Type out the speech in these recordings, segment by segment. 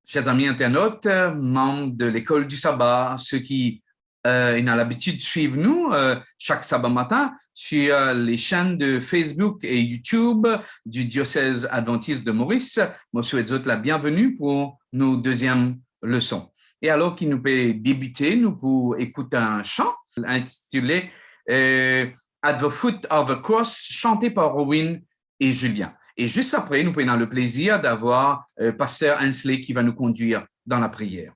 Chers amis internautes, membres de l'école du sabbat, ceux qui ont l'habitude de suivre nous chaque sabbat matin sur les chaînes de Facebook et YouTube du diocèse adventiste de Maurice, je souhaite la bienvenue pour nos deuxièmes leçons. Et alors qu'il nous peut débuter, nous pouvons écouter un chant intitulé At the Foot of the Cross, chanté par Rowan et Julien. Et juste après, nous prenons le plaisir d'avoir Pasteur Hensley qui va nous conduire dans la prière.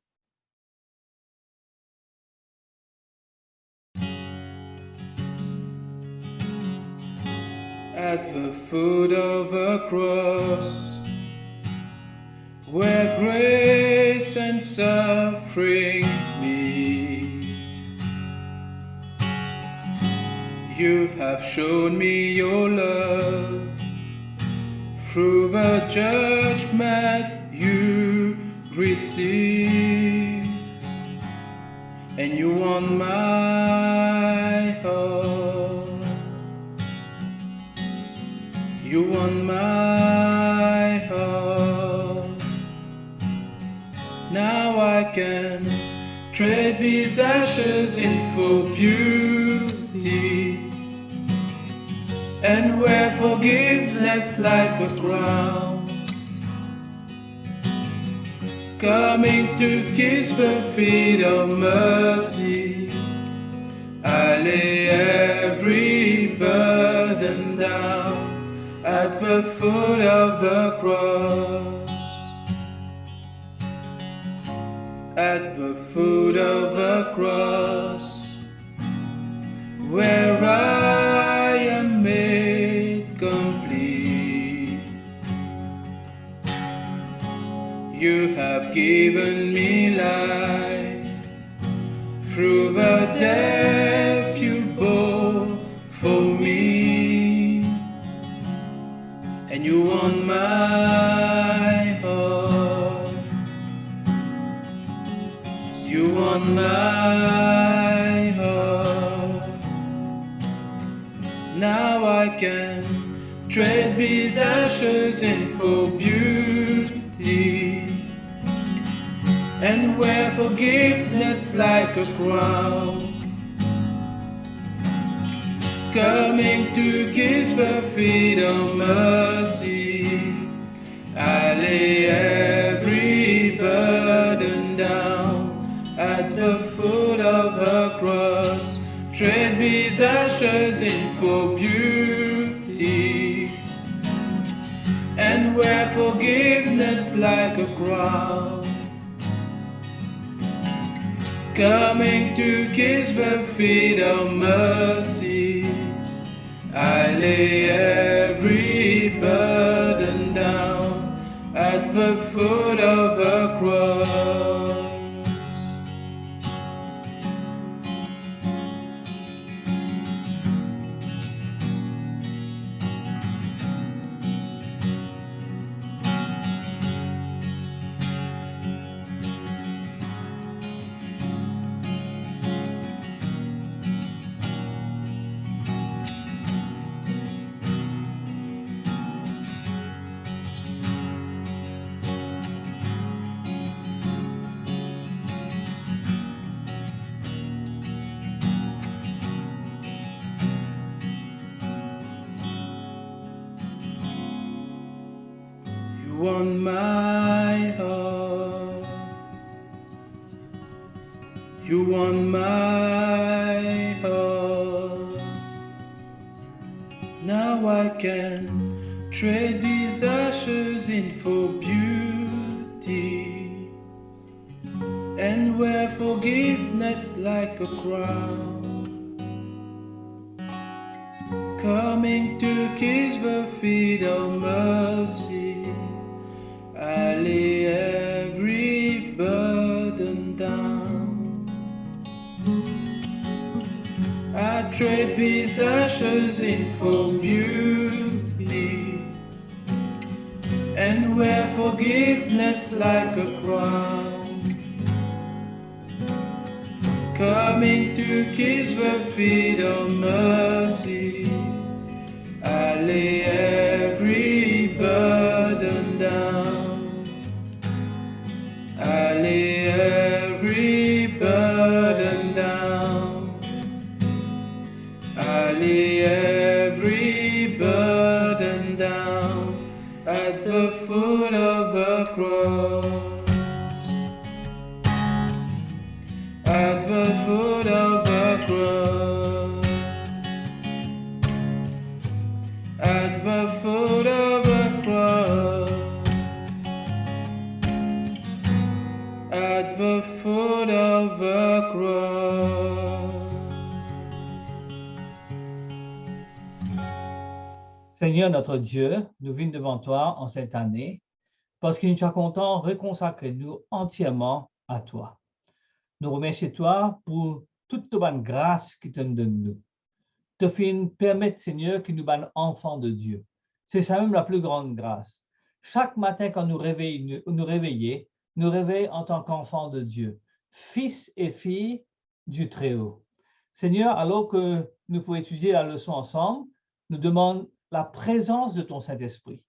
At the foot of a cross, where grace and suffering meet, you have shown me your love. Through the judgment you receive, and you won my heart. You won my heart. Now I can trade these ashes in for beauty, and wear forgiveness like a crown, coming to kiss the feet of mercy. I lay every burden down at the foot of the cross. At the foot of the cross, where I am made complete, you have given me life. Through the death you bore for me, and you won my heart. You won my heart. Now I can trade these ashes in for beauty, and wear forgiveness like a crown, coming to kiss the feet of mercy. I lay every burden down at the foot of the cross. Trade these ashes in for beauty, and wear forgiveness like a crown, coming to kiss the feet of mercy. I lay every burden down at the foot of the cross. You won my heart. You won my heart. Now I can trade these ashes in for beauty, and wear forgiveness like a crown, coming to kiss the feet of mercy. I lay every burden down. I trade these ashes in for beauty, and wear forgiveness like a crown, coming to kiss the feet of mercy. I lay every burden down at the foot of the cross. At the foot of the cross. At the foot of the cross. At the foot of the cross. Seigneur notre Dieu, nous venons devant toi en cette année parce que nous sommes contents de reconsacrer nous entièrement à toi. Nous remercions toi pour toute ta bonne grâce que tu nous donnes. Te permettre, Seigneur, que nous soyons enfants de Dieu. C'est ça même la plus grande grâce. Chaque matin, quand nous réveillons, nous réveillons en tant qu'enfants de Dieu, fils et filles du Très-Haut. Seigneur, alors que nous pouvons étudier la leçon ensemble, nous demandons la présence de ton Saint-Esprit,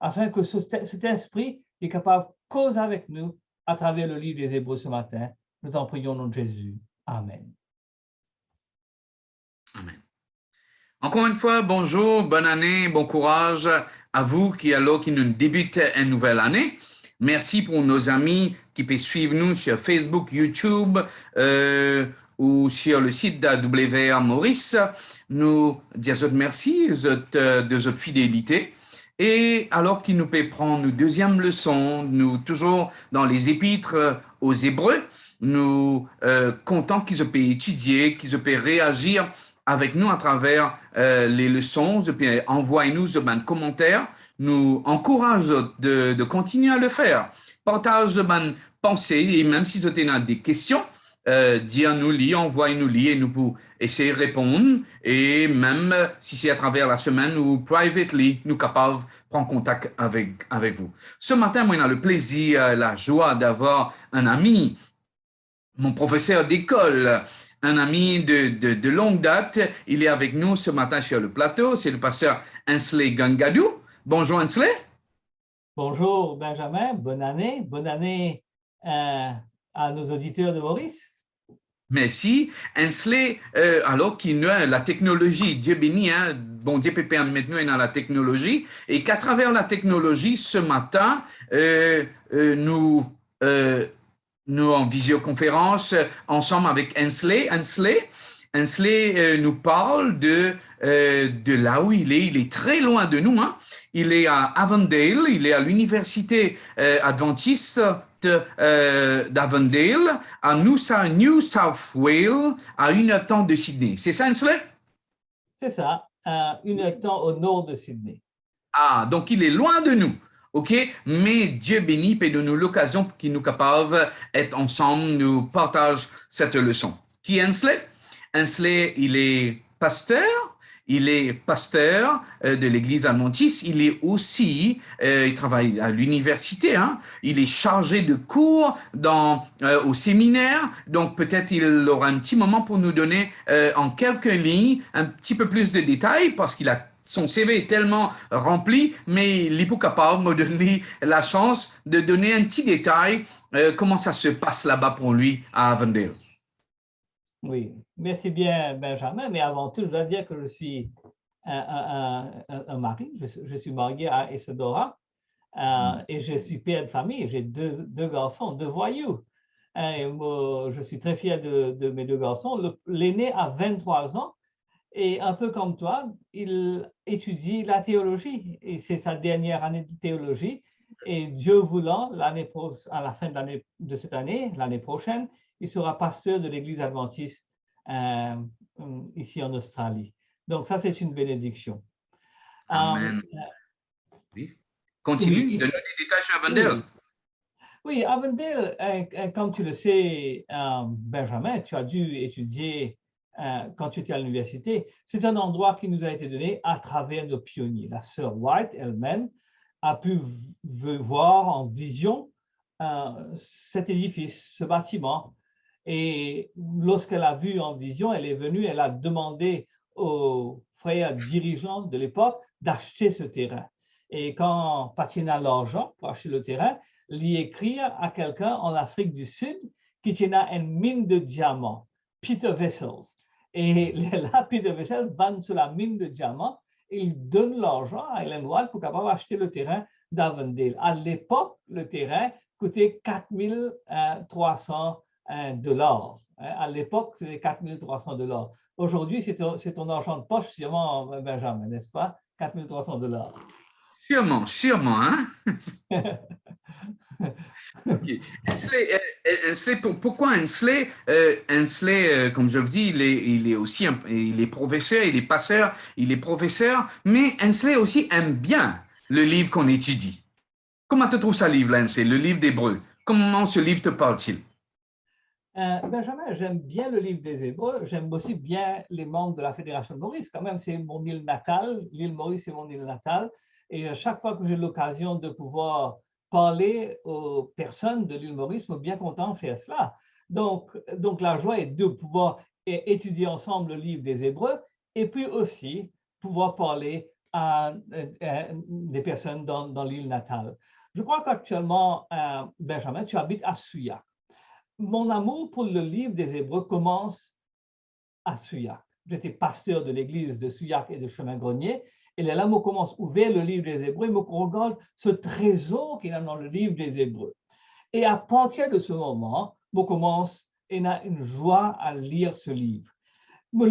afin que cet esprit est capable de causer avec nous à travers le livre des Hébreux ce matin. Nous t'en prions au nom de Jésus. Amen. Amen. Encore une fois, bonjour, bonne année, bon courage à vous qui nous débutez une nouvelle année. Merci pour nos amis qui peuvent suivre nous sur Facebook, YouTube ou sur le site d'AWR Maurice. Nous disons merci de votre fidélité. Et alors qu'il nous peut prendre une deuxième leçon, nous toujours dans les épîtres aux Hébreux, nous comptons qu'ils peuvent étudier, qu'ils peuvent réagir avec nous à travers les leçons, puis envoyez-nous un commentaire. Nous encourageons de continuer à le faire. Partage une pensée et même si vous avez des questions, dire-nous-les, envoyez-nous-les et nous pouvons essayer de répondre. Et même si c'est à travers la semaine ou privately, nous sommes capables de prendre contact avec vous. Ce matin, moi, on a le plaisir, la joie d'avoir un ami, mon professeur d'école, un ami de longue date. Il est avec nous ce matin sur le plateau. C'est le pasteur Ainsley Gangadou. Bonjour Ainsley. Bonjour Benjamin, bonne année à nos auditeurs de Maurice. Merci. Ainsley, alors qu'il a la technologie, Dieu béni, hein, bon Dieu peut permettre nous dans la technologie, et qu'à travers la technologie, ce matin, nous en visioconférence ensemble avec Ainsley. Ainsley nous parle de là où il est. Il est très loin de nous. Hein. Il est à Avondale, il est à l'université adventiste d'Avondale, à New South Wales, à 1h30 de Sydney. C'est ça, Ainsley? C'est ça, à 1h30 au nord de Sydney. Ah, donc il est loin de nous. OK? Mais Dieu béni peut donner l'occasion pour qu'il nous capable d'être ensemble, nous partage cette leçon. Qui est Ainsley? Ainsley, il est pasteur. Il est pasteur de l'Église adventiste. Il est aussi, il travaille à l'université. Hein. Il est chargé de cours au séminaire. Donc peut-être il aura un petit moment pour nous donner en quelques lignes un petit peu plus de détails parce qu'il a son CV est tellement rempli, mais il n'est pas capable de me donner la chance de donner un petit détail comment ça se passe là-bas pour lui à Avondale. Oui, merci bien Benjamin, mais avant tout, je dois dire que je suis un mari, je suis marié à Isadora et je suis père de famille, j'ai deux garçons, deux voyous. Et moi, je suis très fier de mes deux garçons. L'aîné a 23 ans et un peu comme toi, il étudie la théologie et c'est sa dernière année de théologie. Et Dieu voulant, à la fin de cette année, l'année prochaine, il sera pasteur de l'Église adventiste ici en Australie. Donc ça, c'est une bénédiction. Amen. Oui. Continue, donne-nous des détails sur Avondale. Oui, Avondale, comme tu le sais, Benjamin, tu as dû étudier quand tu étais à l'université. C'est un endroit qui nous a été donné à travers nos pionniers. La sœur White elle-même a pu voir en vision cet édifice, ce bâtiment. Et lorsqu'elle a vu en vision, elle est venue, elle a demandé aux frères dirigeants de l'époque d'acheter ce terrain. Et quand Patina a l'argent pour acheter le terrain, lui écrit à quelqu'un en Afrique du Sud qui tient une mine de diamants, Peter Wessels. Et là, Peter Wessels vend sur la mine de diamants et il donne l'argent à Ellen White pour capable acheter le terrain d'Avondale. À l'époque, le terrain coûtait 4300 $. À l'époque, c'était 4300 $. Aujourd'hui, c'est ton argent de poche, sûrement, Benjamin, n'est-ce pas? 4300 $. Sûrement, sûrement, hein? OK. Pourquoi Hensley? Hensley, comme je vous dis, il est aussi il est professeur, il est passeur, il est professeur, mais Hensley aussi aime bien le livre qu'on étudie. Comment tu trouves ça, livre, là, Hensley, le livre d'Hébreu? Comment ce livre te parle-t-il? Benjamin, j'aime bien le livre des Hébreux. J'aime aussi bien les membres de la Fédération de Maurice. Quand même, c'est mon île natale. L'île Maurice, c'est mon île natale. Et chaque fois que j'ai l'occasion de pouvoir parler aux personnes de l'île Maurice, je suis bien content de faire cela. Donc, la joie est de pouvoir étudier ensemble le livre des Hébreux et puis aussi pouvoir parler à des personnes dans l'île natale. Je crois qu'actuellement, Benjamin, tu habites à Souillac. Mon amour pour le livre des Hébreux commence à Souillac. J'étais pasteur de l'église de Souillac et de Chemin-Grenier. Et là, je commence à ouvrir le livre des Hébreux et je regarde ce trésor qu'il y a dans le livre des Hébreux. Et à partir de ce moment, je commence à avoir une joie à lire ce livre. Je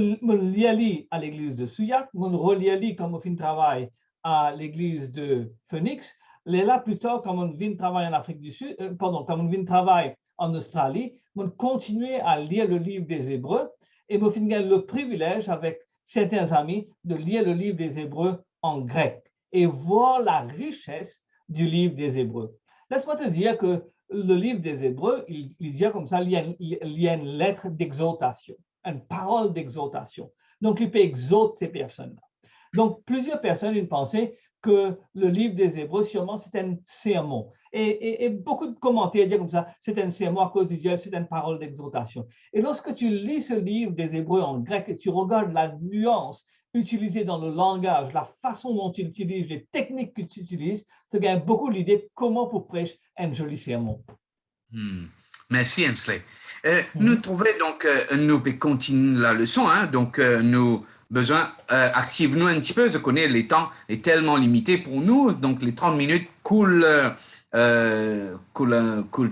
lis à l'église de Souillac, je relis comme je fais un travail à l'église de Phoenix. Et là, plus tard, quand on vient travailler en Afrique du Sud, quand on vient travailler en Australie, on continue à lire le livre des Hébreux et on a le privilège avec certains amis de lire le livre des Hébreux en grec et voir la richesse du livre des Hébreux. Laisse-moi te dire que le livre des Hébreux, il dit comme ça, il y a une lettre d'exhortation, une parole d'exhortation. Donc, il peut exhorter ces personnes-là. Donc, plusieurs personnes ont pensé que le livre des Hébreux, sûrement, c'est un sermon. Et beaucoup de commentaires disent comme ça, c'est un sermon à cause du Dieu, c'est une parole d'exhortation. Et lorsque tu lis ce livre des Hébreux en grec et tu regardes la nuance utilisée dans le langage, la façon dont tu utilises, les techniques que tu utilises, tu gagnes beaucoup l'idée de comment pour prêcher un joli sermon. Merci, Hensley. Nous trouvons donc, nous continuons la leçon, hein, donc nous besoin, active-nous un petit peu, je connais, le temps est tellement limité pour nous, donc les 30 minutes coulent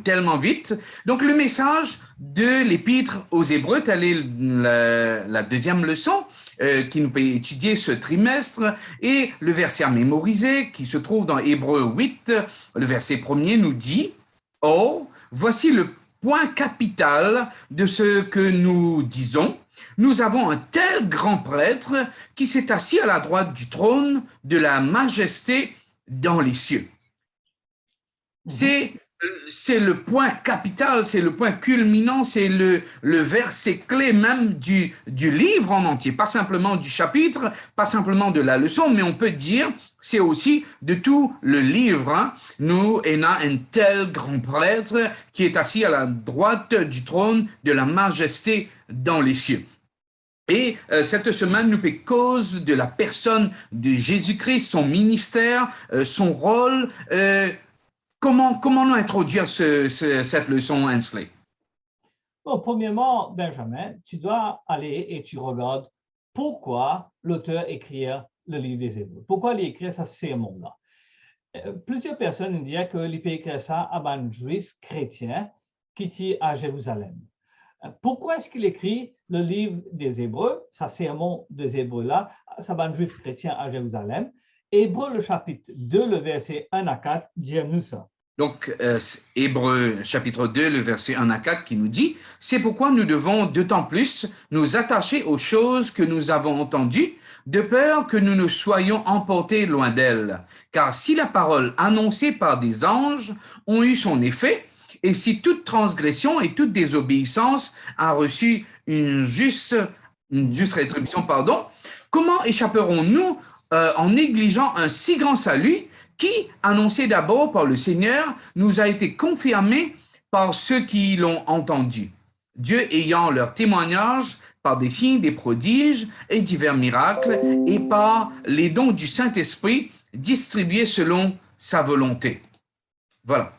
tellement vite. Donc le message de l'épître aux Hébreux, telle est la deuxième leçon qui nous peut étudier ce trimestre, et le verset à mémoriser qui se trouve dans Hébreux 8, le verset 1er nous dit « Oh, voici le point capital de ce que nous disons. Nous avons un tel grand prêtre qui s'est assis à la droite du trône de la majesté dans les cieux. » C'est le point capital, c'est le point culminant, c'est le verset clé même du livre en entier, pas simplement du chapitre, pas simplement de la leçon, mais on peut dire c'est aussi de tout le livre. Hein. Nous, on a un tel grand prêtre qui est assis à la droite du trône de la majesté dans les cieux. Et cette semaine nous fait cause de la personne de Jésus-Christ, son ministère, son rôle. Comment nous introduire cette leçon, Hensley? Bon, premièrement, Benjamin, tu dois aller et tu regardes pourquoi l'auteur écrit le livre des Hébreux. Pourquoi il écrit ce sermon-là? Plusieurs personnes disent qu'il peut écrire ça à un juif chrétien qui est à Jérusalem. Pourquoi est-ce qu'il écrit le livre des Hébreux, ce sermon des Hébreux-là, à un juif chrétien à Jérusalem? Hébreux, le chapitre 2, le verset 1 à 4, dit-nous ça. Donc, Hébreux, chapitre 2, le verset 1 à 4, qui nous dit « C'est pourquoi nous devons d'autant plus nous attacher aux choses que nous avons entendues, de peur que nous ne soyons emportés loin d'elles. Car si la parole annoncée par des anges ont eu son effet, et si toute transgression et toute désobéissance a reçu une juste rétribution, comment échapperons-nous en négligeant un si grand salut qui, annoncé d'abord par le Seigneur, nous a été confirmé par ceux qui l'ont entendu, Dieu ayant leur témoignage par des signes, des prodiges et divers miracles, et par les dons du Saint-Esprit distribués selon sa volonté. » Voilà.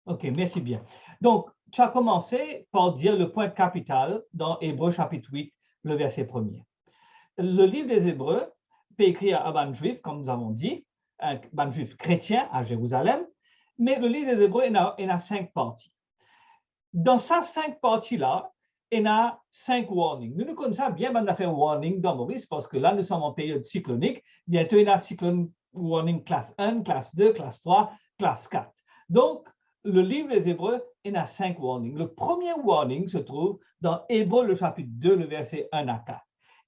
OK, merci bien. Donc, tu as commencé par dire le point capital dans Hébreux chapitre 8, le verset 1er. Le livre des Hébreux peut écrire à un juif, comme nous avons dit, ban juif chrétien à Jérusalem, mais le livre des Hébreux, il y a 5 parties. Dans ces 5 parties-là, il y a 5 warnings. Nous connaissons bien on a fait warning dans Maurice parce que là, nous sommes en période cyclonique. Bientôt, il y a cyclone warning classe 1, classe 2, classe 3, classe 4. Donc, le livre des Hébreux, il y a 5 warnings. Le premier warning se trouve dans Hébreux, le chapitre 2, le verset 1 à 4.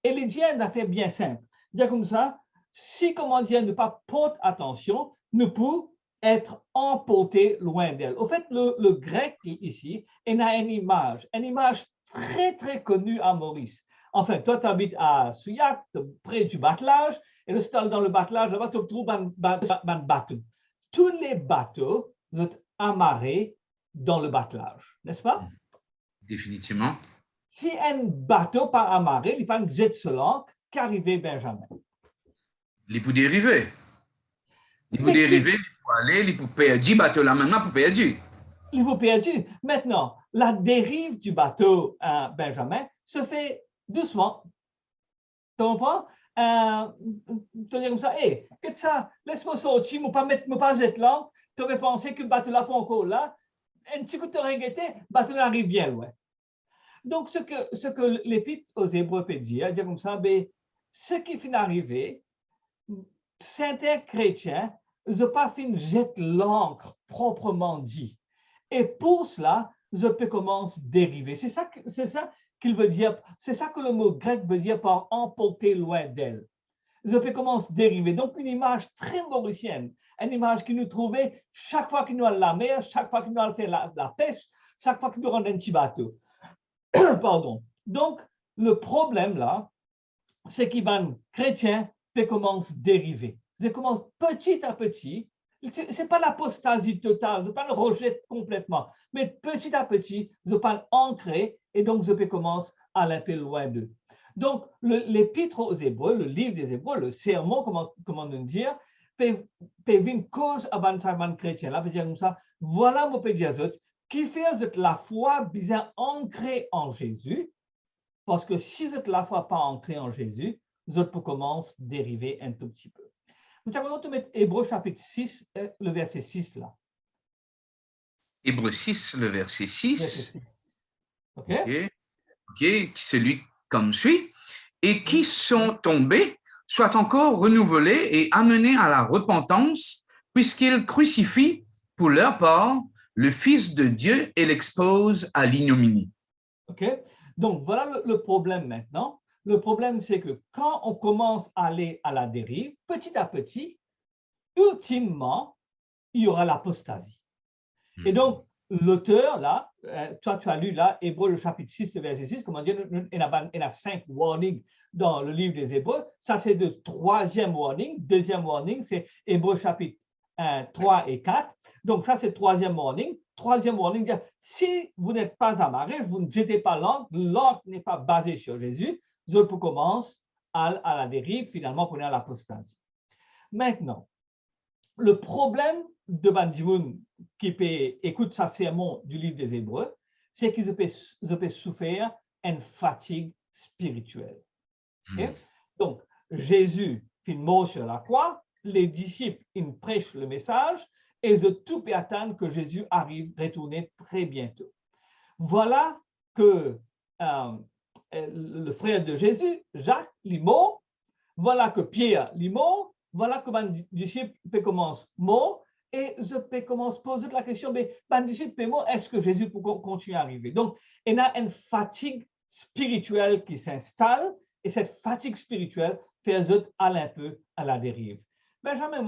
Et il dit une affaire bien simple. Il dit comme ça, si, comment dire, ne pas porter attention, nous pouvons être emportés loin d'elle. Au fait, le grec ici, il a une image très, très connue à Maurice. Enfin, toi, tu habites à Souillac, près du batelage, et le stade dans le batelage, là-bas, tu trouves un bateau. Tous les bateaux sont amarrés dans le batelage, n'est-ce pas? Définitivement. Si un bateau pas amarré, il n'y a pas de jet sur l'ancre qu'arriver Benjamin. Il peut dériver. Il peut dériver, il peut aller, il peut perdre bateau là maintenant pour perdre. Il peut perdre. Maintenant, la dérive du bateau Benjamin se fait doucement. Tu comprends? Tu dis comme ça, hé, qu'est-ce que ça? Laisse-moi sortir, je ne pas jeter l'ancre. Tu aurais pensé que le bateau là pas encore là. Un petit coup de regretté, le bateau arrive bien loin. Donc, ce que l'Épître aux Hébreux peut dire comme ça, ce qui finit d'arriver, certains chrétiens ne pas fin jeter l'ancre proprement dit. Et pour cela, je peux commencer à dériver. C'est ça qu'il veut dire, c'est ça que le mot grec veut dire par emporter loin d'elle. Je peux commencer à dériver. Donc, une image très mauricienne, une image que nous trouvons chaque fois que nous allons à la mer, chaque fois que nous allons faire la pêche, chaque fois que nous rendons un petit bateau. Pardon. Donc, le problème là, c'est qu'un chrétien peut commencer à dériver. Je commence petit à petit. Ce n'est pas l'apostasie totale, je ne pas le rejet complètement, mais petit à petit, je peux ancrer et donc je peux commencer à aller un peu loin d'eux. Donc, l'Épître aux Hébreux, le livre des Hébreux, le sermon, comment nous dire, peut une cause à un chrétien. Là, peut dire comme ça, voilà mon pédiazot, qui fait que la foi bien ancrée en Jésus, parce que si vous êtes la foi pas ancrée en Jésus, vous peut commencer à dériver un tout petit peu. Nous allons mettre Hébreux chapitre 6, le verset 6 là. Hébreux 6, le verset 6. OK. Qui c'est lui comme suit. Et qui sont tombés, soient encore renouvelés et amenés à la repentance, puisqu'ils crucifient pour leur part le Fils de Dieu et l'exposent à l'ignominie. OK. Donc, voilà le problème maintenant. Le problème, c'est que quand on commence à aller à la dérive, petit à petit, ultimement, il y aura l'apostasie. Et donc, l'auteur, là, toi, tu as lu là, Hébreux, le chapitre 6, le verset 6, comment dire, il y a 5 warnings dans le livre des Hébreux. Ça, c'est le 3e warning. Deuxième warning, c'est Hébreux, chapitre 3 et 4. Donc, ça, c'est le 3e warning. Troisième warning, si vous n'êtes pas amarré, vous ne jetez pas l'ancre n'est pas basée sur Jésus, je peux commencer à la dérive, finalement, pour aller à l'apostasie. Maintenant, le problème de Bandimoun qui écoute sa sermon du livre des Hébreux, c'est qu'ils peuvent souffrir une fatigue spirituelle. Okay? Donc, Jésus fait mort sur la croix, les disciples ils prêchent le message et je tout peut attendre que Jésus arrive retourner très bientôt. Voilà que le frère de Jésus, Jacques, il mort. Voilà que Pierre, il mort. Voilà que mon disciple peut commencer mort. Et je peux commencer à poser la question, mais mon disciple est mort, est-ce que Jésus peut continuer à arriver? Donc, il y a une fatigue spirituelle qui s'installe et cette fatigue spirituelle fait aller un peu à la dérive. Benjamin,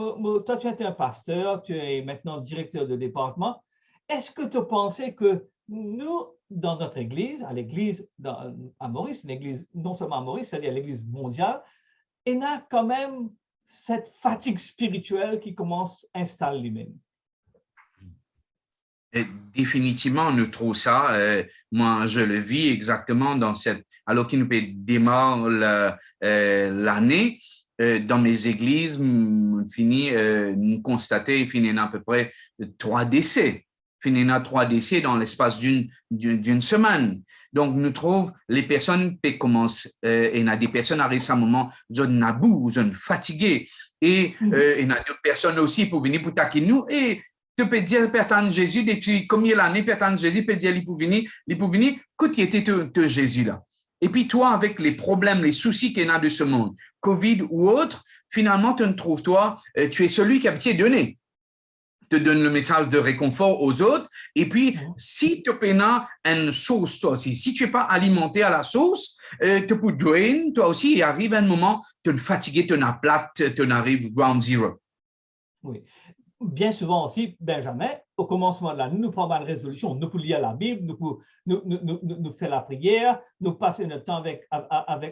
toi, tu es un pasteur, tu es maintenant directeur de département. Est-ce que tu pensais que nous, dans notre église, à l'église à Maurice, une église non seulement à Maurice, c'est-à-dire l'église mondiale, il y a quand même cette fatigue spirituelle qui commence à installer lui-même? Définitivement, nous trouvons ça. Moi, je le vis exactement dans cette. Alors qu'il nous démarre l'année, dans mes églises, nous constatons, il y a à peu près 3 décès. Il y a 3 décès dans l'espace d'une semaine. Donc, nous trouvons les personnes qui commencent, et il y a des personnes qui arrivent à un moment, ils sont à bout, ils sont fatigués, Et il y a d'autres personnes aussi pour venir pour taquiner nous. Et tu peux dire, Père Jésus, depuis combien d'années, Père Jésus peut dire, il peut venir, écoute, il était Jésus là. Et puis toi, avec les problèmes, les soucis qu'il y a de ce monde, Covid ou autre, finalement, tu ne trouves, toi, tu es celui qui a pitié donné. Te donne le message de réconfort aux autres. Et puis, si tu as une sauce, toi aussi, si tu n'es pas alimenté à la sauce, tu peux drain, toi aussi, il arrive un moment, tu es fatigué, tu es plate, tu arrives ground zero. Oui. Bien souvent aussi, Benjamin, au commencement de l'année, nous prenons une résolution. Nous pouvons lire la Bible, nous faire la prière, nous passer notre temps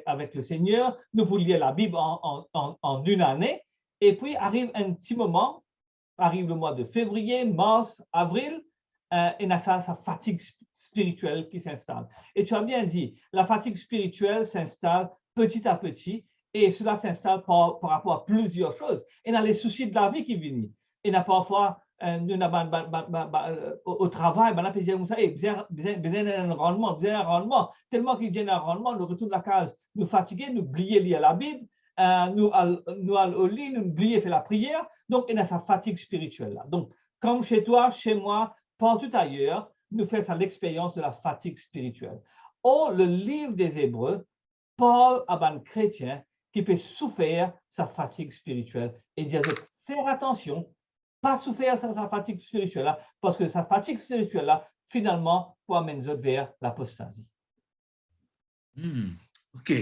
avec le Seigneur, nous pouvons lire la Bible en une année. Et puis, arrive un petit moment, arrive le mois de février, mars, avril, et il y a sa fatigue spirituelle qui s'installe. Et tu as bien dit, la fatigue spirituelle s'installe petit à petit, et cela s'installe par rapport à plusieurs choses. Et il y a les soucis de la vie qui viennent. Il y a parfois, au travail, on peut dire, besoin d'un rendement, tellement qu'il y a un rendement, nous retournons à la case, nous fatigués, nous oublions lire la Bible, nous allons au lit, nous oublions faire la prière, donc il y a sa fatigue spirituelle là. Donc, comme chez toi, chez moi, partout ailleurs, nous faisons l'expérience de la fatigue spirituelle. Or, le livre des Hébreux parle à un chrétien qui peut souffrir sa fatigue spirituelle et dire, faire attention, pas souffrir sa fatigue spirituelle là, parce que sa fatigue spirituelle là, finalement, peut amener nous vers l'apostasie. OK.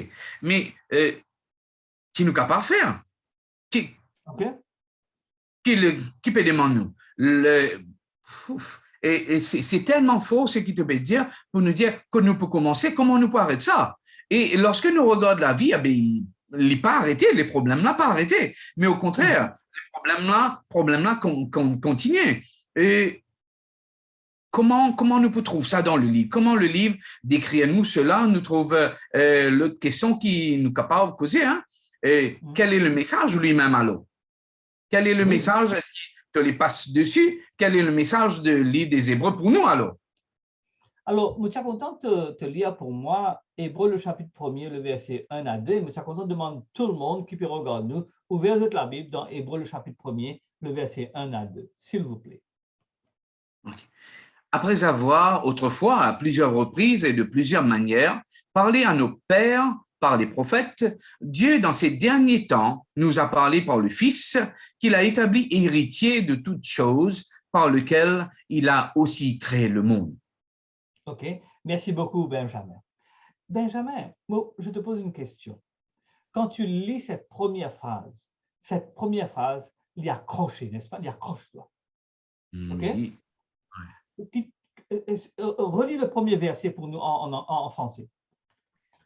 Mais qui nous capable de faire? Qui peut demander nous? Et c'est tellement faux ce qu'il te peut dire pour nous dire que nous pouvons commencer, comment nous pouvons arrêter ça? Et lorsque nous regardons la vie, il n'est pas arrêté, les problèmes n'ont pas arrêté. Mais au contraire, les problèmes-là continuent. Et comment nous pouvons trouver ça dans le livre? Comment le livre décrit à nous cela? Nous trouve l'autre question qui nous est capable de poser. Hein? Et quel est le message lui-même alors? Quel est le message? Est-ce qu'il te les passe dessus? Quel est le message du livre des Hébreux pour nous alors? Alors, je suis content de te lire pour moi Hébreux, le chapitre 1er, le verset 1 à 2. Je suis content de demander à tout le monde qui peut regarder nous, ouvrez la Bible dans Hébreux, le chapitre 1er, le verset 1 à 2, s'il vous plaît. Après avoir autrefois, à plusieurs reprises et de plusieurs manières, parlé à nos pères par les prophètes, Dieu, dans ces derniers temps, nous a parlé par le Fils, qu'il a établi héritier de toutes choses, par lequel il a aussi créé le monde. OK. Merci beaucoup, Benjamin. Benjamin, je te pose une question. Quand tu lis cette première phrase, il y a accroché, n'est-ce pas? Il y a accroche-toi. OK? Oui. Relis le premier verset pour nous en français.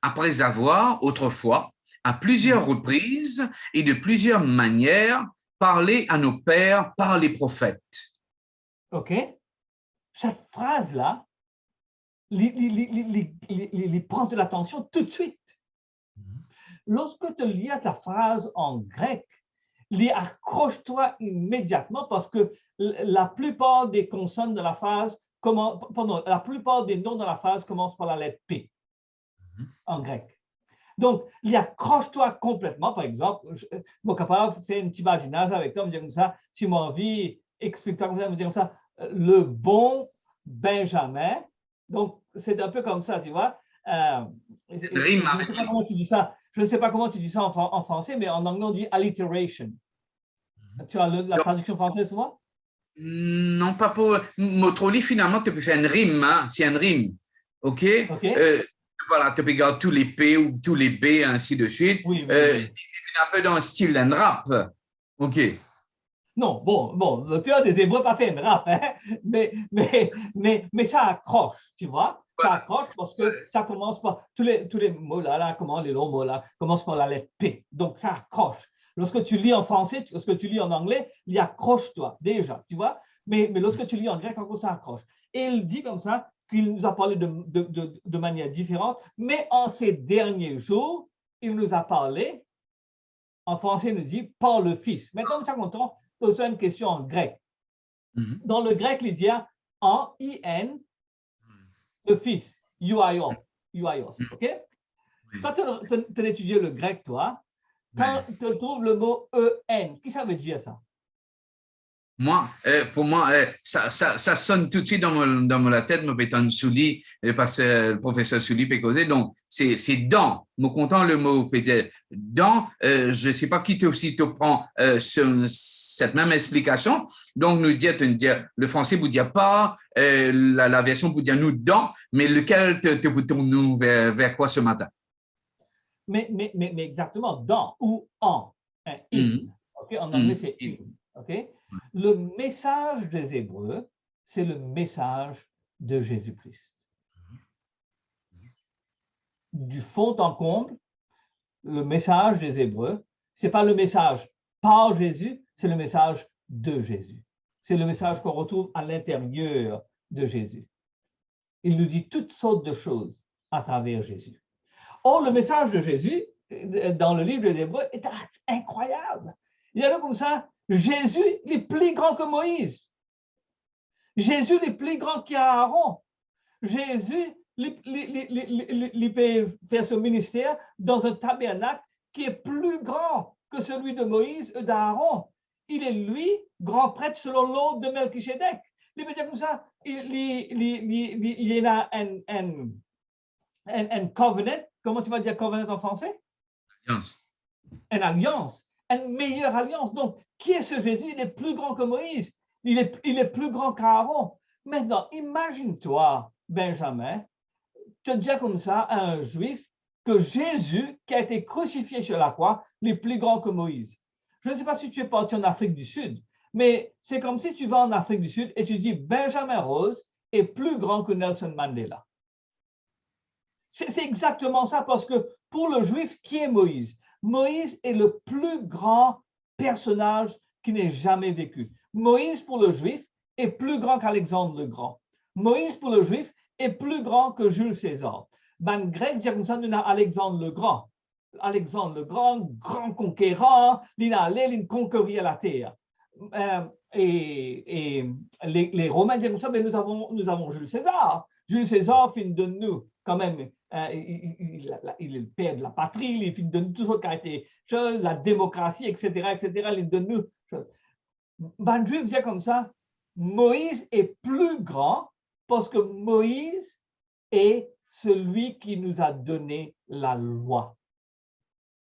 Après avoir autrefois, à plusieurs reprises et de plusieurs manières, parlé à nos pères par les prophètes. OK? Cette phrase-là, les prend de l'attention tout de suite. Lorsque tu lis la phrase en grec, accroche-toi immédiatement parce que la plupart des consonnes de la phrase, la plupart des noms de la phrase commencent par la lettre P en grec. Donc, accroche-toi complètement. Par exemple, je suis capable de faire une petite badinage avec toi, me dire comme ça, si mon envie, explique-toi comme ça, me dire comme ça, le bon Benjamin. Donc, c'est un peu comme ça, tu vois. Je ne sais pas comment tu dis ça. Je ne sais pas comment tu dis ça en français, mais en anglais, on dit alliteration. Tu as la traduction française, moi? Non, pas pour. Motroli, finalement, tu peux faire une rime. Hein? C'est une rime. OK? Voilà, tu peux garder tous les P ou tous les B, ainsi de suite. Oui. Un peu dans le style d'un rap. OK. Non, bon, tu as des Hébreux pas fait un rap, hein? mais ça accroche, tu vois? Ça accroche parce que ça commence par tous les mots là, comment les longs mots là, commencent par la lettre P. Donc, ça accroche. Lorsque tu lis en français, lorsque tu lis en anglais, il accroche-toi déjà, tu vois? Mais lorsque tu lis en grec, encore ça accroche. Et il dit comme ça qu'il nous a parlé de manière différente, mais en ces derniers jours, il nous a parlé, en français, il nous dit par le Fils. Maintenant, tu es content? Pose-toi une question en grec. Dans le grec, il dit en I-N, le Fils, Uios, OK? Toi, tu as étudié le grec, toi. Quand tu trouves le mot EN, qu'est-ce que ça veut dire ça? Moi, pour moi, ça sonne tout de suite dans la tête, me pétant Souli, le professeur Souli peut causer. Donc, c'est dans. Me content le mot peut-être dans. Je ne sais pas qui aussi te prend cette même explication. Donc, nous dire, le français vous dire pas, la version vous dire nous dans, mais lequel te tourne-nous vers quoi ce matin? Mais exactement, dans ou en. In. Okay? En anglais, c'est in. Okay? Le message des Hébreux, c'est le message de Jésus-Christ. Du fond en comble, le message des Hébreux, ce n'est pas le message par Jésus, c'est le message de Jésus. C'est le message qu'on retrouve à l'intérieur de Jésus. Il nous dit toutes sortes de choses à travers Jésus. Or, le message de Jésus dans le livre des Hébreux est incroyable. Il y a là comme ça, Jésus est plus grand que Moïse. Jésus est plus grand qu'Aaron. Jésus il peut faire ce ministère dans un tabernacle qui est plus grand que celui de Moïse et d'Aaron. Il est lui, grand prêtre selon l'ordre de Melchisédek. Il peut dire comme ça, il y a un covenant. Comment tu vas dire covenant en français? Alliance. Une alliance, une meilleure alliance. Donc, qui est ce Jésus? Il est plus grand que Moïse. Il est plus grand qu'Aaron. Maintenant, imagine-toi, Benjamin, te dire comme ça à un juif que Jésus, qui a été crucifié sur la croix, est plus grand que Moïse. Je ne sais pas si tu es parti en Afrique du Sud, mais c'est comme si tu vas en Afrique du Sud et tu dis Benjamin Rose est plus grand que Nelson Mandela. C'est exactement ça, parce que pour le juif, qui est Moïse? Moïse est le plus grand personnage qui n'ait jamais vécu. Moïse, pour le juif, est plus grand qu'Alexandre le Grand. Moïse, pour le juif, est plus grand que Jules César. Ben, grec, dire comme ça, nous avons Alexandre le Grand. Alexandre le Grand, grand conquérant, il a allé, il conquérir la terre. Et les Romains disent comme ça, mais nous avons Jules César. Jules César, fin de nous, quand même, il est le père de la patrie, il fin de nous tout ce qui a été chose, la démocratie, etc., il donne nous choses. Ben, Juif dit comme ça, Moïse est plus grand parce que Moïse est celui qui nous a donné la loi.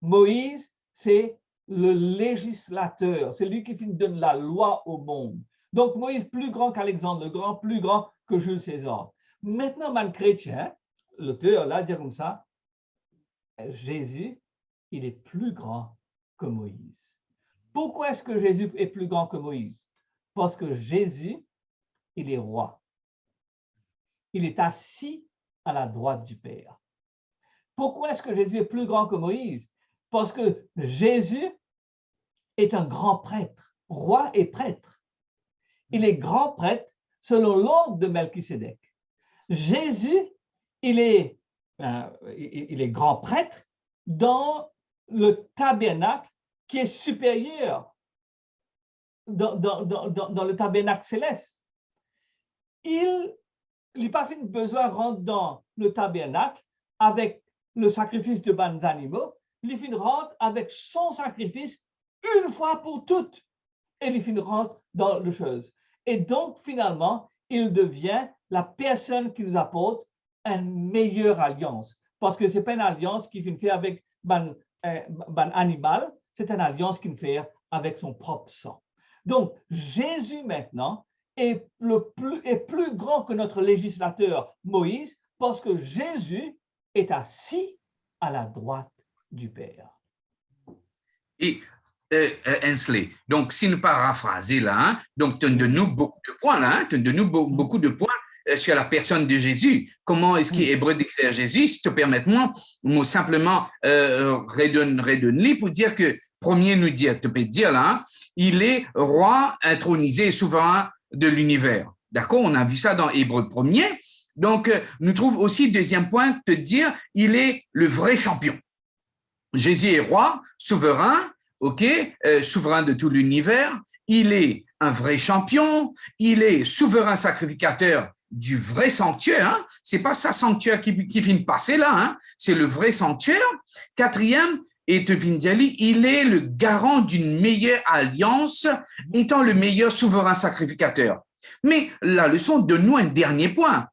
Moïse, c'est le législateur, c'est lui qui donne la loi au monde. Donc, Moïse, plus grand qu'Alexandre le Grand, plus grand que Jules César. Maintenant, man chrétien, l'auteur là dit comme ça, Jésus, il est plus grand que Moïse. Pourquoi est-ce que Jésus est plus grand que Moïse? Parce que Jésus, il est roi. Il est assis à la droite du Père. Pourquoi est-ce que Jésus est plus grand que Moïse? Parce que Jésus est un grand prêtre, roi et prêtre. Il est grand prêtre selon l'ordre de Melchisédek. Jésus, il est grand prêtre dans le tabernacle qui est supérieur dans le tabernacle céleste. Il n'a pas fait besoin de rentrer dans le tabernacle avec le sacrifice de bandes d'animaux. Il fait rentrer avec son sacrifice une fois pour toutes. Et il fait rentrer dans le chose. Et donc, finalement, il devient la personne qui nous apporte une meilleure alliance. Parce que ce n'est pas une alliance qui fait avec ban animal, c'est une alliance qu'il fait avec son propre sang. Donc, Jésus, maintenant, est plus grand que notre législateur Moïse, parce que Jésus est assis à la droite du Père. Et Hensley, donc si nous paraphraser là, hein, donc donne-nous beaucoup de points là, hein, donne-nous beaucoup de points sur la personne de Jésus. Comment est-ce qu'il est Hébreu déclare Jésus? Si tu permets-moi, simplement redonner pour dire que premier nous dire, tu peux dire là, hein, il est roi intronisé et souverain de l'univers. D'accord? On a vu ça dans Hébreu 1er. Donc, nous trouvons aussi, deuxième point, te dire, il est le vrai champion. Jésus est roi, souverain, ok, souverain de tout l'univers. Il est un vrai champion. Il est souverain sacrificateur du vrai sanctuaire. Hein? C'est pas ça sanctuaire qui vient de passer là. Hein? C'est le vrai sanctuaire. Quatrième, Et Tevindjali, il est le garant d'une meilleure alliance, étant le meilleur souverain sacrificateur. Mais la leçon donne-nous un dernier point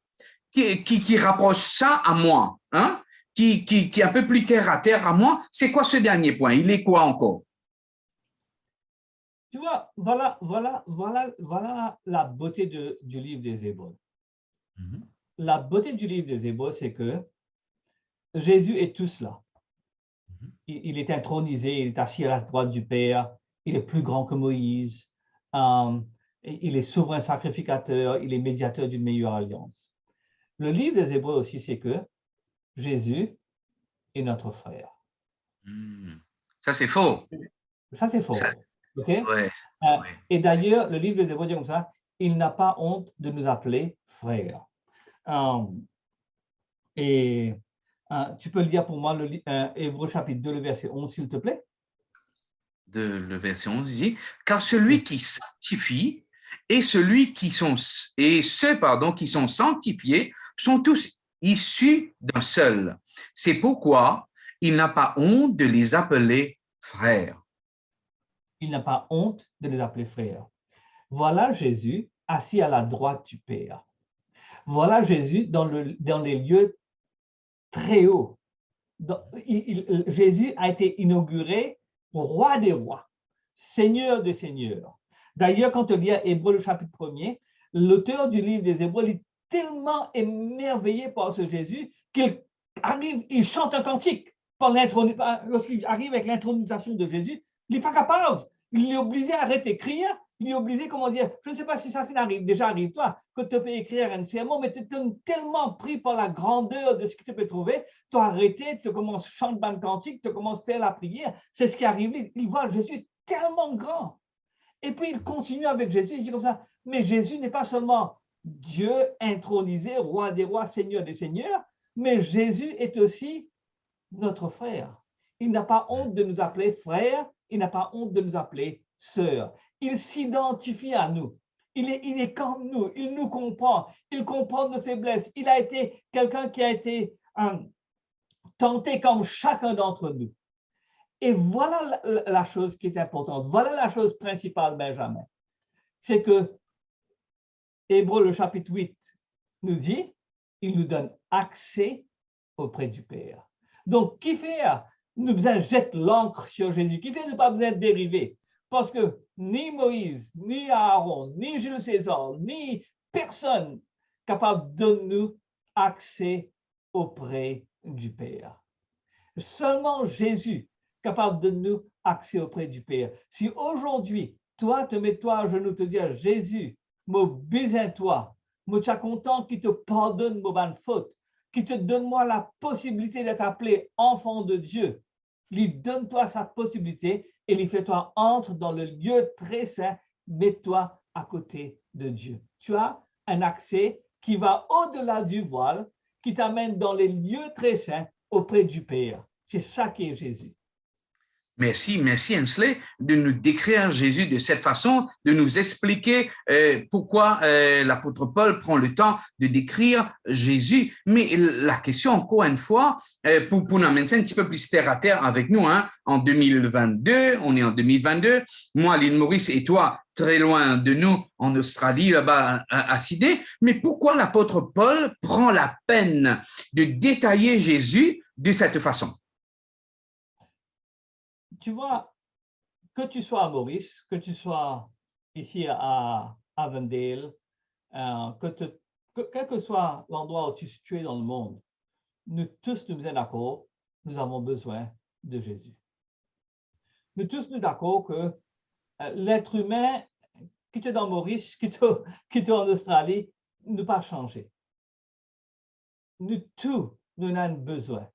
qui rapproche ça à moi, hein? Qui est un peu plus terre à terre à moi. C'est quoi ce dernier point? Il est quoi encore? Tu vois, voilà la beauté du livre des Hébreux. La beauté du livre des Hébreux, c'est que Jésus est tout cela. Il est intronisé, il est assis à la droite du Père, il est plus grand que Moïse, il est souverain sacrificateur, il est médiateur d'une meilleure alliance. Le livre des Hébreux aussi, c'est que Jésus est notre frère. Ça, c'est faux. Ça, c'est faux. Ça, Okay? ouais, Et d'ailleurs, le livre des Hébreux dit comme ça, il n'a pas honte de nous appeler frères. Tu peux lire pour moi le Hébreux chapitre 2, le verset 11, s'il te plaît. De la version 11 dit, car celui qui sanctifie et ceux qui sont sanctifiés sont tous issus d'un seul. C'est pourquoi il n'a pas honte de les appeler frères. Il n'a pas honte de les appeler frères. Voilà Jésus assis à la droite du Père. Voilà Jésus dans les lieux très hauts. Jésus a été inauguré roi des rois, seigneur des seigneurs. D'ailleurs, quand on lit Hébreux le chapitre 1er, l'auteur du livre des Hébreux est tellement émerveillé par ce Jésus qu'il arrive, il chante un cantique lorsqu'il arrive avec l'intronisation de Jésus. Il n'est pas capable. Il est obligé d'arrêter d'écrire. Il est obligé, comment dire, je ne sais pas si ça arrive toi, que tu peux écrire un sermon, mais tu es tellement pris par la grandeur de ce que tu peux trouver, tu as arrêté, tu commences à chanter un cantique, tu commences à faire la prière. C'est ce qui arrive. Il voit Jésus tellement grand. Et puis il continue avec Jésus, il dit comme ça, mais Jésus n'est pas seulement Dieu intronisé, roi des rois, seigneur des seigneurs, mais Jésus est aussi notre frère. Il n'a pas honte de nous appeler frères, il n'a pas honte de nous appeler sœurs. Il s'identifie à nous. Il est comme nous, il nous comprend, il comprend nos faiblesses. Il a été quelqu'un qui a été tenté comme chacun d'entre nous. Et voilà la chose qui est importante, voilà la chose principale, Benjamin. C'est que Hébreux, le chapitre 8, nous dit, il nous donne accès auprès du Père. Donc, qui fait nous jette l'encre sur Jésus? Qui fait ne pas besoin de dériver? Parce que ni Moïse, ni Aaron, ni Jules César, ni personne capable de nous accès auprès du Père. Seulement Jésus capable de nous accès auprès du Père. Si aujourd'hui, toi, te mets-toi à genoux, te dire, Jésus, me besoin-toi, me suis content qu'il te pardonne mes bonnes fautes, qu'il te donne-moi la possibilité d'être appelé enfant de Dieu. Lui donne-toi sa possibilité et lui fais-toi entre dans le lieu très saint, mets-toi à côté de Dieu. Tu as un accès qui va au-delà du voile, qui t'amène dans les lieux très saints auprès du Père. C'est ça qui est Jésus. Merci Hensley de nous décrire Jésus de cette façon, de nous expliquer pourquoi l'apôtre Paul prend le temps de décrire Jésus. Mais la question, encore une fois, pour nous amener un petit peu plus terre à terre avec nous, hein, en 2022, on est en 2022, moi, l'île Maurice et toi, très loin de nous, en Australie, là-bas à Sydney, mais pourquoi l'apôtre Paul prend la peine de détailler Jésus de cette façon? Tu vois, que tu sois à Maurice, que tu sois ici à Avondale, quel que soit l'endroit où tu es dans le monde, nous tous nous sommes d'accord, nous avons besoin de Jésus. Nous tous nous sommes d'accord que l'être humain qui est dans Maurice, qui est en Australie, ne pas changer. Nous tous, nous avons besoin.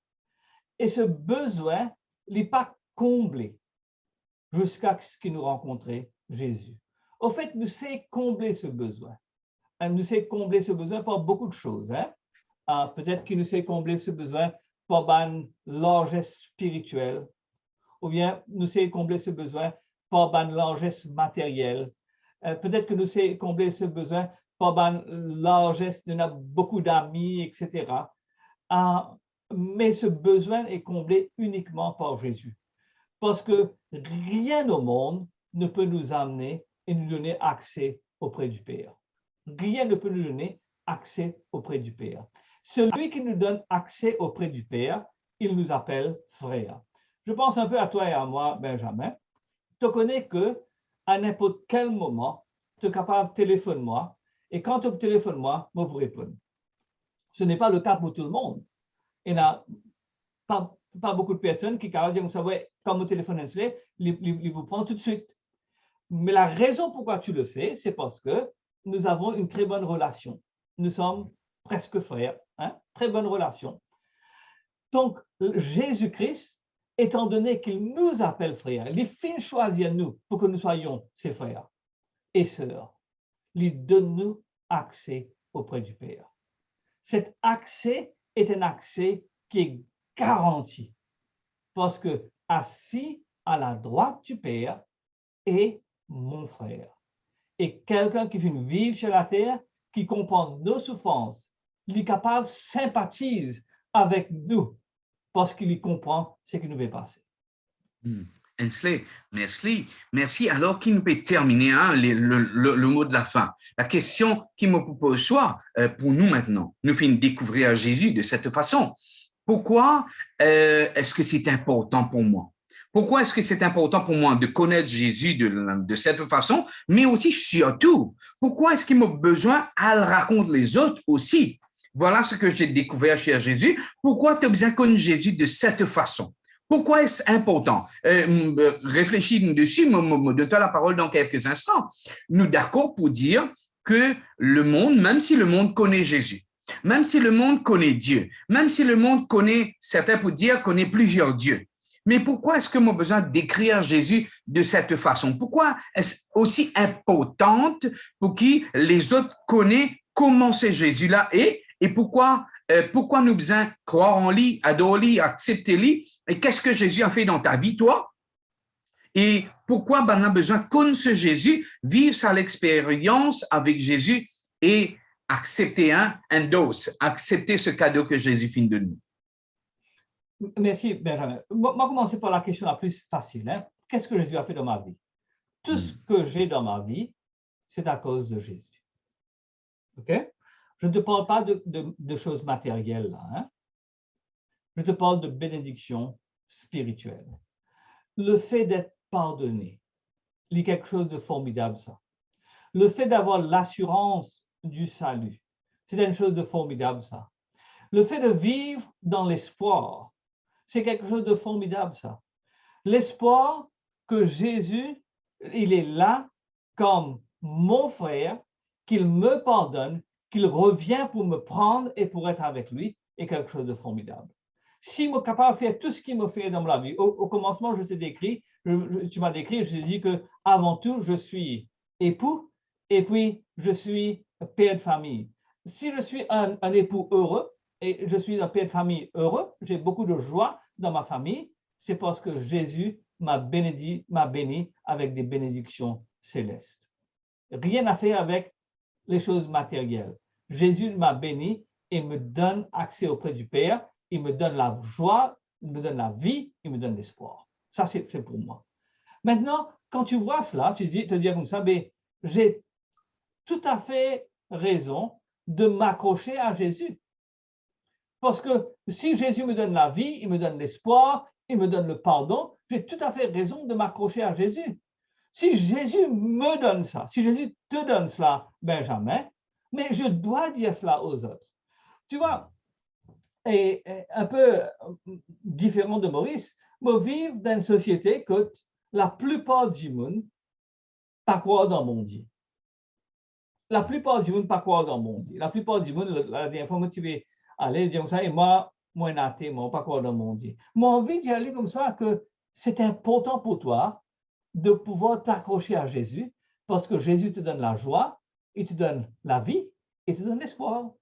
Et ce besoin n'est pas comblé jusqu'à ce qu'il nous rencontre Jésus. Au fait, nous savons combler ce besoin. Nous savons combler ce besoin par beaucoup de choses. Hein? Peut-être qu'il nous sait combler ce besoin par une largesse spirituelle, ou bien nous savons combler ce besoin par une largesse matérielle. Peut-être que nous savons combler ce besoin par une largesse de beaucoup d'amis, etc. Mais ce besoin est comblé uniquement par Jésus. Parce que rien au monde ne peut nous amener et nous donner accès auprès du Père. Rien ne peut nous donner accès auprès du Père. Celui qui nous donne accès auprès du Père, il nous appelle frère. Je pense un peu à toi et à moi, Benjamin. Je te connais qu'à n'importe quel moment, tu es capable de téléphoner moi, et quand tu téléphones moi, je vous réponds. Ce n'est pas le cas pour tout le monde. Il n'y a pas beaucoup de personnes qui, quand vous savez, quand mon téléphone est ils vous prennent tout de suite. Mais la raison pourquoi tu le fais, c'est parce que nous avons une très bonne relation. Nous sommes presque frères, hein? Très bonne relation. Donc, Jésus-Christ, étant donné qu'il nous appelle frères, il finit choisir nous pour que nous soyons ses frères et sœurs. Il donne-nous accès auprès du Père. Cet accès est un accès qui est garanti parce que assis à la droite du Père est mon frère. Et quelqu'un qui vient vivre sur la terre, qui comprend nos souffrances, il est capable de sympathiser avec nous parce qu'il comprend ce qui nous est passé. Ainsley, merci. Alors, qui nous peut terminer le mot de la fin? La question qui me propose soit pour nous maintenant, nous finissons de découvrir Jésus de cette façon. Pourquoi est-ce que c'est important pour moi? Pourquoi est-ce que c'est important pour moi de connaître Jésus de cette façon, mais aussi surtout, pourquoi est-ce qu'il m'a besoin à le raconter les autres aussi? Voilà ce que j'ai découvert chez Jésus. Pourquoi tu as besoin de connaître Jésus de cette façon? Pourquoi est-ce important? Réfléchis dessus, me donne la parole dans quelques instants. Nous d'accord pour dire que le monde, même si le monde connaît Jésus, même si le monde connaît Dieu, même si le monde connaît, certains pour dire, connaît plusieurs dieux, mais pourquoi est-ce que moi besoin d'écrire Jésus de cette façon? Pourquoi est-ce aussi importante pour qui les autres connaissent comment c'est Jésus-là et pourquoi nous besoin croire en lui, adorer lui, accepter lui? Et qu'est-ce que Jésus a fait dans ta vie, toi? Et pourquoi on a besoin de connaître ce Jésus, vivre sa l'expérience avec Jésus et accepter un dose, accepter ce cadeau que Jésus fait de nous? Merci, Benjamin. Moi, commencer par la question la plus facile. Hein? Qu'est-ce que Jésus a fait dans ma vie? Tout ce que j'ai dans ma vie, c'est à cause de Jésus. OK? Je ne te parle pas de choses matérielles, là. Hein? Je te parle de bénédiction spirituelle. Le fait d'être pardonné, il y a quelque chose de formidable, ça. Le fait d'avoir l'assurance du salut, c'est une chose de formidable, ça. Le fait de vivre dans l'espoir, c'est quelque chose de formidable, ça. L'espoir que Jésus, il est là comme mon frère, qu'il me pardonne, qu'il revient pour me prendre et pour être avec lui, est quelque chose de formidable. Si je suis capable de faire tout ce qu'il me fait dans ma vie, au commencement, je t'ai décrit, tu m'as décrit, je t'ai dit que avant tout, je suis époux et puis je suis père de famille. Si je suis un époux heureux et je suis un père de famille heureux, j'ai beaucoup de joie dans ma famille, c'est parce que Jésus m'a béni avec des bénédictions célestes. Rien à faire avec les choses matérielles. Jésus m'a béni et me donne accès auprès du Père. Il me donne la joie, il me donne la vie, il me donne l'espoir. Ça, c'est pour moi. Maintenant, quand tu vois cela, tu te dis comme ça, mais j'ai tout à fait raison de m'accrocher à Jésus. Parce que si Jésus me donne la vie, il me donne l'espoir, il me donne le pardon, j'ai tout à fait raison de m'accrocher à Jésus. Si Jésus me donne ça, si Jésus te donne cela, Benjamin, mais je dois dire cela aux autres. Tu vois, et un peu différent de Maurice, moi vivre dans une société que la plupart du monde pas croire dans mon Dieu. La plupart du monde pas croire dans mon Dieu. La plupart du monde, la dernière fois, tu vas aller dire ça, et moi, un athée, moi, pas croire dans mon Dieu. Moi, envie d'y aller comme ça, que c'est important pour toi de pouvoir t'accrocher à Jésus, parce que Jésus te donne la joie, il te donne la vie, il te donne l'espoir.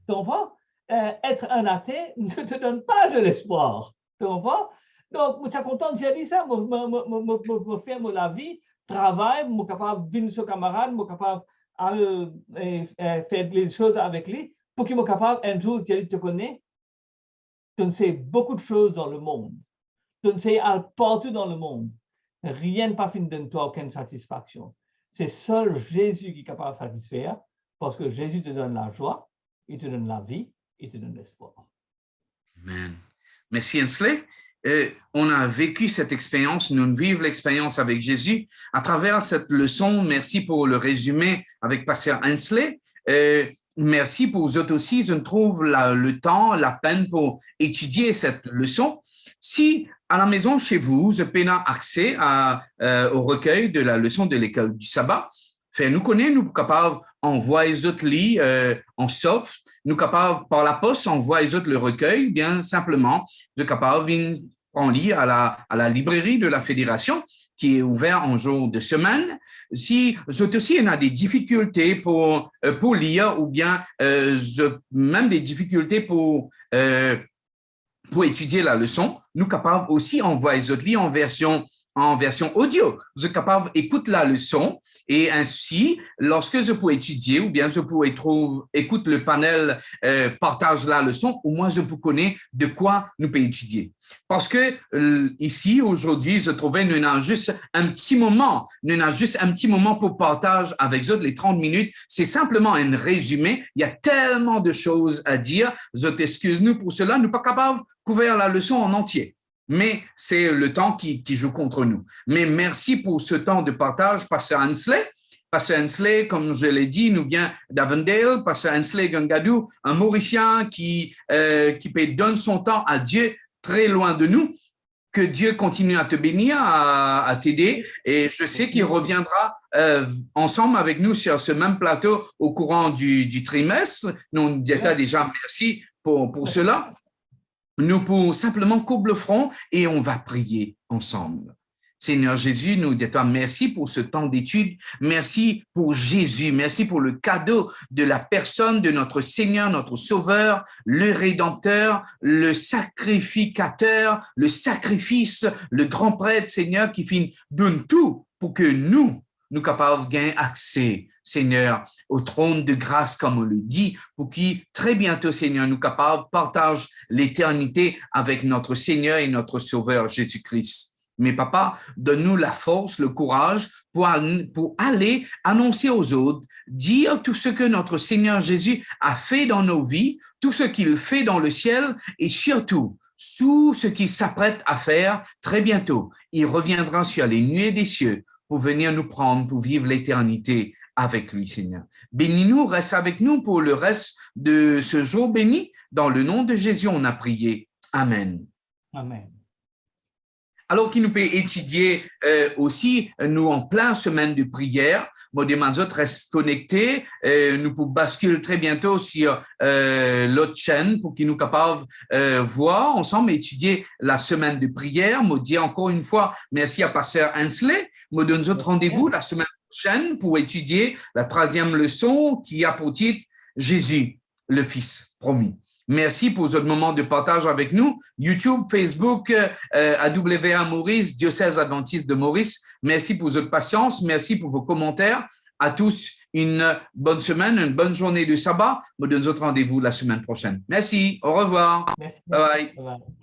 Tu comprends? Être un athée ne te donne pas de l'espoir. Tu comprends? Donc, je suis content d'y aller ça, je fais la vie, travail, je suis capable de venir sur camarade, je suis capable de faire les choses avec lui, pour qu'il soit capable, un jour, qu'il te connaît, tu sais beaucoup de choses dans le monde. c'est partout dans le monde. Rien ne parfait ne donne toi aucune satisfaction. C'est seul Jésus qui est capable de satisfaire parce que Jésus te donne la joie, il te donne la vie, il te donne l'espoir. Amen. Merci Hensley. On a vécu cette expérience, nous vivons l'expérience avec Jésus à travers cette leçon. Merci pour le résumé avec Pasteur Hensley. Merci pour vous autres aussi. Je trouve le temps, la peine pour étudier cette leçon. Si à la maison chez vous, vous avez accès au recueil de la leçon de l'école du sabbat, faites-nous connaître, nous sommes capables d'envoyer les autres lits en soft. Nous sommes capables, par la poste, envoyer les autres le recueil, bien simplement, nous sommes capables de en lire à la librairie de la Fédération, qui est ouvert en jour de semaine. Si vous aussi on a des difficultés pour lire ou bien même des difficultés pour étudier la leçon, nous sommes capables aussi d'envoyer les autres livres en version audio. Vous êtes capable d'écouter la leçon et ainsi, lorsque je peux étudier ou bien je peux écouter le panel partage la leçon, au moins je peux connaître de quoi nous pouvons étudier. Parce que ici, aujourd'hui, je trouvais nous avons juste un petit moment. Nous avons juste un petit moment pour partage avec eux, les 30 minutes. C'est simplement un résumé. Il y a tellement de choses à dire. Je t'excuse-nous pour cela. Nous ne sommes pas capables de couvrir la leçon en entier. Mais c'est le temps qui joue contre nous. Mais merci pour ce temps de partage, Pasteur Hensley. Pasteur Hensley, comme je l'ai dit, nous vient d'Avondale. Pasteur Hensley Gangadou, un Mauricien qui donne son temps à Dieu très loin de nous. Que Dieu continue à te bénir, à t'aider. Et je sais qu'il reviendra ensemble avec nous sur ce même plateau au courant du trimestre. Nous disons déjà merci pour cela. Nous pouvons simplement couvrir le front et on va prier ensemble. Seigneur Jésus, nous disons merci pour ce temps d'étude. Merci pour Jésus. Merci pour le cadeau de la personne de notre Seigneur, notre Sauveur, le Rédempteur, le sacrificateur, le sacrifice, le grand prêtre, Seigneur, qui donne tout pour que nous capables de gagner accès, Seigneur, au trône de grâce, comme on le dit, pour qui, très bientôt, Seigneur, nous capables partage l'éternité avec notre Seigneur et notre Sauveur, Jésus-Christ. Mais papa, donne-nous la force, le courage pour aller annoncer aux autres, dire tout ce que notre Seigneur Jésus a fait dans nos vies, tout ce qu'il fait dans le ciel et surtout, tout ce qu'il s'apprête à faire très bientôt. Il reviendra sur les nuées des cieux pour venir nous prendre, pour vivre l'éternité avec lui, Seigneur. Bénis-nous, reste avec nous pour le reste de ce jour béni. Dans le nom de Jésus, on a prié. Amen. Amen. Alors qu'il nous peut étudier aussi, nous en plein semaine de prière, moi demande autres reste connectés, nous pouvons basculer très bientôt sur l'autre chaîne pour qu'ils nous capables voir ensemble étudier la semaine de prière. Moi dis encore une fois merci à Pasteur Hensley. Moi donne autres rendez-vous la semaine prochaine pour étudier la 3e leçon qui a pour titre Jésus, le Fils promis. Merci pour ce moment de partage avec nous. YouTube, Facebook, AWA Maurice, Diocèse Adventiste de Maurice. Merci pour votre patience. Merci pour vos commentaires. À tous, une bonne semaine, une bonne journée de sabbat. Nous donnons autre rendez-vous la semaine prochaine. Merci. Au revoir. Merci. Bye bye. Bye bye.